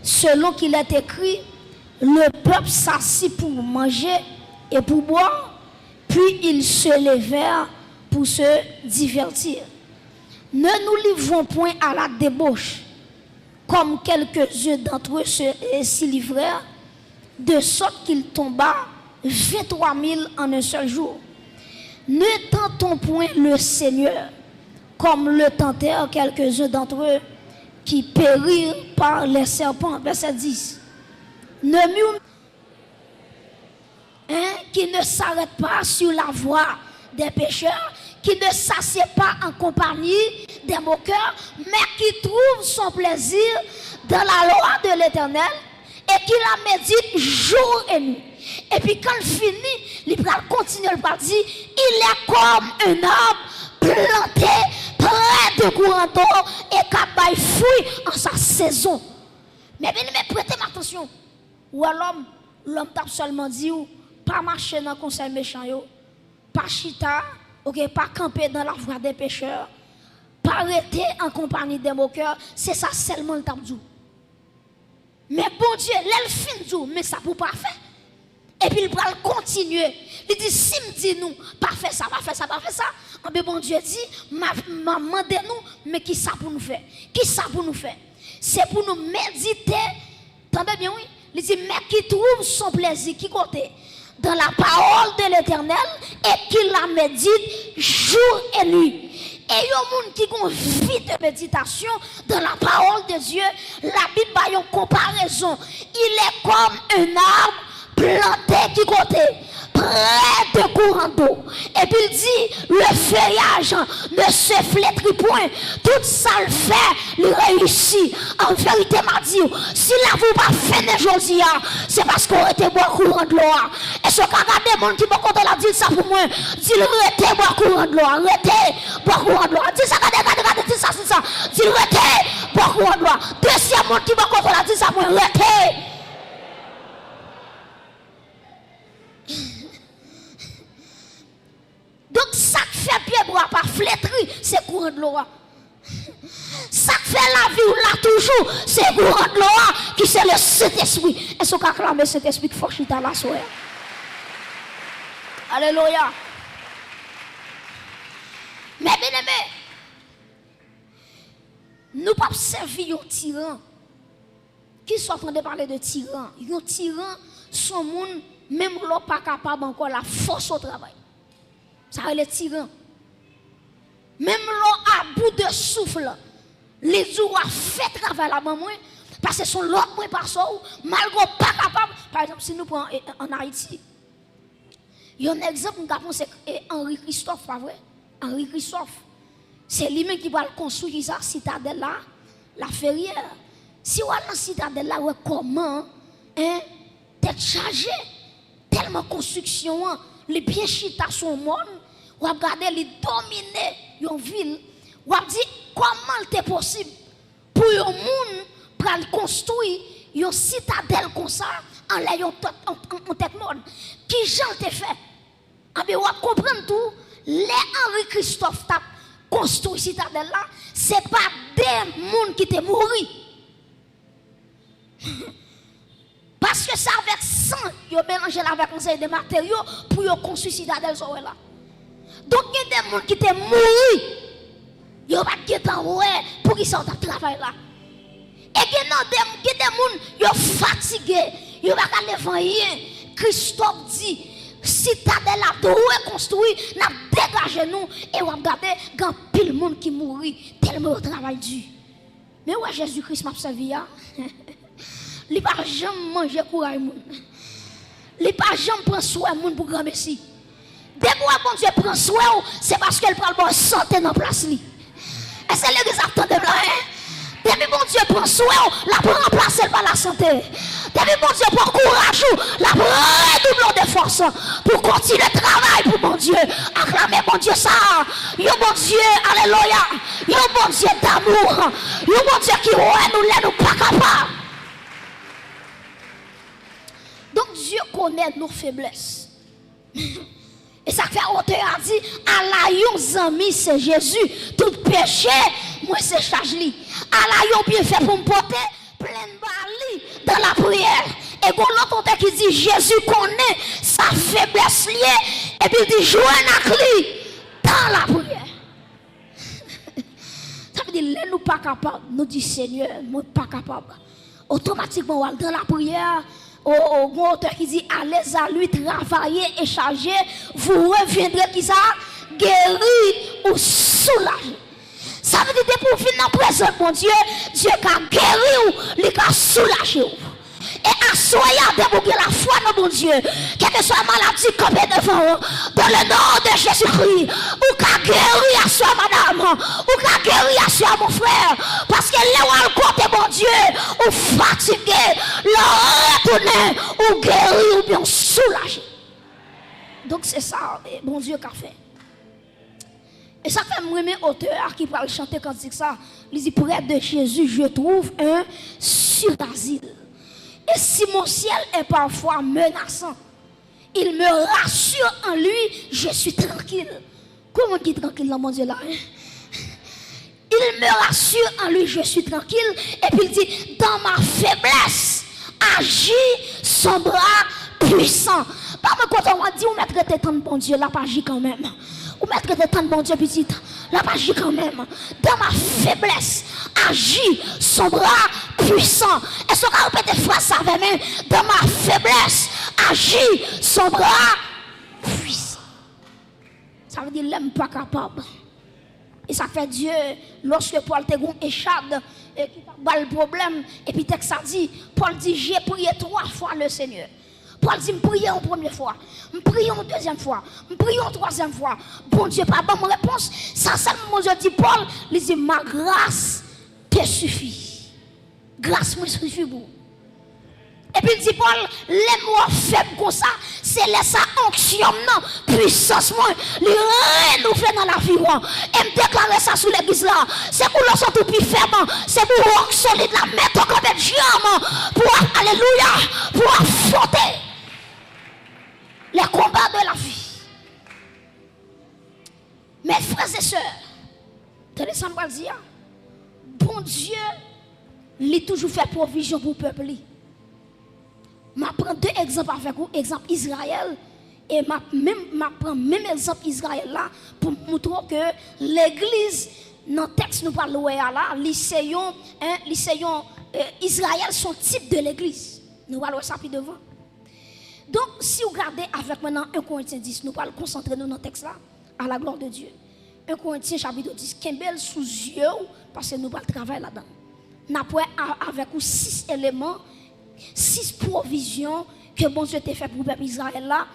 selon qu'il est écrit, le peuple s'assit pour manger et pour boire, puis ils se levèrent pour se divertir. Ne nous livrons point à la débauche, comme quelques-uns d'entre eux s'y livrèrent, de sorte qu'il tomba 23 000 en un seul jour. Ne tentons point le Seigneur, comme le tentèrent quelques-uns d'entre eux qui périrent par les serpents. Verset 10. Qui ne s'arrête pas sur la voie des pécheurs, qui ne s'assied pas en compagnie des moqueurs, mais qui trouve son plaisir dans la loi de l'Éternel et qui la médite jour et nuit. Et puis quand il finit, il va continuer à dire, il est comme un arbre planté près de courant d'eau et qui baille fruit en sa saison. Mais bien, prêtez attention. Ou alors, l'homme t'a seulement dit, pas marcher dans le conseil méchant, pas chita, pas camper dans la voie des pécheurs, pas arrêter en compagnie des moqueurs, c'est ça seulement le t'a dit. Mais bon Dieu, l'elle fin dit, mais ça pour pas faire. Et puis il va continuer. Il dit, si me dit nous, pas faire ça, pas faire ça, pas faire ça. Mais bon Dieu dit, demandez-nous, mais qui ça pour nous faire? Qui ça pour nous faire? C'est pour nous méditer. Attendez bien, oui. Il dit, mais qui trouve son plaisir, qui côté? Dans la parole de l'Éternel et qui la médite jour et nuit. Et il y a des gens qui ont vie de méditation dans la parole de Dieu. La Bible a une comparaison. Il est comme un arbre planté qui côté près de courant d'eau. Et puis il dit, le feuillage ne se flétrit point. Tout ça le fait, il réussit. En vérité, m'a dit, si là vous pas fait aujourd'hui, c'est parce qu'on était boire courant de l'eau. Et ce qu'a regardé les gens qui m'ont content la dire ça pour moi, dit arrêtez boire courant de l'eau, arrêtez boire courant de l'eau. Dis ça, regardez, dis ça, c'est ça. Dit arrêtez boire courant de l'eau. Deuxième monde qui m'a content la dire ça pour moi, arrêtez. Donc ça qui fait pied bois pas flétri, c'est courant de l'eau. Ça qui fait la vie ou là toujours, c'est courant de l'eau qui c'est le Saint-Esprit. Est-ce qu'on acclame le Saint-Esprit qui faut chita la soirée? Alléluia. Mais bien aimé, nous pas servir un tyran. Qui sont en train de parler de tyran? Un tyran, son monde, même l'eau pas capable encore la force au travail. Ça va les tyran. Même l'eau à bout de souffle, les jours a fait travail là maman parce que son l'autre moins par ça malgré pas capable. Par exemple, si nous prenons en Haïti, il y a un exemple nous avons c'est Henri Christophe, pas vrai? Henri Christophe. C'est lui-même qui va construire ça citadelle là, la ferrière. Si on a la citadelle là, comment tête chargée tellement construction les pieds chita son monde, ou regarder les dominer une ville, ou dit comment c'est possible pour un monde pour construire une citadelle comme ça en l'ayant en tête monde. Qui j'en t'ai fait? Ah bien, on comprend tout. Les Henri Christophe t'a construit citadelle là, c'est pas des monde qui t'est mort. Parce que ça avec sang, ils ont mélangé avec conseil de matériaux pour construire citadelle là. Donc il y a des gens qui étaient morts. Ils n'ont pas de temps pour qu'ils sortent de travail là. Et il y a des gens qui sont fatigués. Ils n'ont pas de rien. Christophe dit, citadelle là, doit construire, n'a dégagé nous et on regarde quand pile monde qui mourit tellement au travail dur. Mais ouais Jésus-Christ m'a servi. Il n'a pas jamais mangé courage. Il n'a pas jamais pris soin de pour grand messie. Dès que bon Dieu prend soin, c'est parce qu'elle prend bonne santé dans la place. Et c'est l'église attend de blanc. Dès que bon Dieu prend soin, la prend remplacer par la santé. Dès que bon Dieu prend courage, la prend redouble de force pour continuer le travail pour mon Dieu. Acclamez mon Dieu ça. Yo bon Dieu, alléluia. Yo bon Dieu d'amour. Yo bon Dieu qui ouais nous pas capables. Donc Dieu connaît nos faiblesses. Et ça fait auteur a dit, à la yon ami c'est Jésus, tout péché, moi c'est charge li. À la yon bien fait pour me porter, plein bali, la prière. Et quand l'autre qui dit Jésus connaît sa faiblesse liée, et puis il dit jouez à lui dans la prière. Ça veut dire, nous pas capables, nous dit Seigneur, nous pas capables. Automatiquement, dans la prière, au auteur qui dit allez à lui travailler et charger, vous reviendrez qui ça? Guéri ou soulagé. Ça veut dire pour finir dans la présence, mon Dieu, Dieu a guéri ou il a soulagé. Et assoyez débouquer la foi dans mon Dieu. Quelle que soit la maladie campée devant vous, dans le nom de Jésus-Christ, ou qu'a guéri à soi, madame, ou qu'a guéri à soi, mon frère, parce que là où le côté, mon Dieu, ou fatigué, le retourner, ou guéri, ou bien soulagé. Donc c'est ça, mon Dieu, qu'a fait. Et ça fait moi, mes auteurs qui parlent chanter quand c'est ça, ils disent près de Jésus, je trouve un sur-asile. Et si mon ciel est parfois menaçant, il me rassure en lui, je suis tranquille. Comment qui est tranquille dans mon Dieu là? Il me rassure en lui, je suis tranquille. Et puis il dit, dans ma faiblesse, agit son bras puissant. Pas me quand on va dire, on mettre tes temps de bon Dieu, là, pas agir quand même. Ou mettre tes temps de bon Dieu, petite, là, pas agir quand même. Dans ma faiblesse, agit son bras puissant. Est-ce qu'on peut répéter phrase ça avec moi? Dans ma faiblesse, agit son bras puissant. Ça veut dire l'homme pas capable. Et ça fait Dieu, lorsque Paul te gon échade, et qui pas le problème, et puis texte ça dit, Paul dit, j'ai prié 3 fois le Seigneur. Paul dit, je prie en première fois, je prie en deuxième fois, je prie en troisième fois. Bon Dieu, pas bonne réponse. Ça, mon Dieu dit, Paul, il dit, ma grâce te suffit. Grâce me suffit pour. Et puis il dit, Paul, les mots faibles comme ça, c'est laisser onction, non, puissance, moi, les renouveler dans la vie, et me déclarer ça sous l'église là. C'est pour le sortir plus ferme, c'est pour rock solide, la mettre comme des diamants, pour, alléluia, pour affronter les combats de la vie. Mes frères et sœurs, tenez ça me dire, bon Dieu, il a toujours fait provision pour le peuple. Je prends 2 exemples avec vous, exemple Israël, et je prends même exemple Israël là, pour montrer que l'église, dans le texte nous parlons là, l'Israël, Israël, son type de l'église. Nous parlons ça plus devant. Donc, si vous regardez avec maintenant 1 Corinthiens 10, nous allons concentrer nous dans le texte là, à la gloire de Dieu. 1 Corinthiens chapitre 10, Kembel sous yeux, parce que nous allons travailler là-dedans. Nous avons avec vous 6 éléments, 6 provisions que bon Dieu t'a fait pour le peuple Israël là.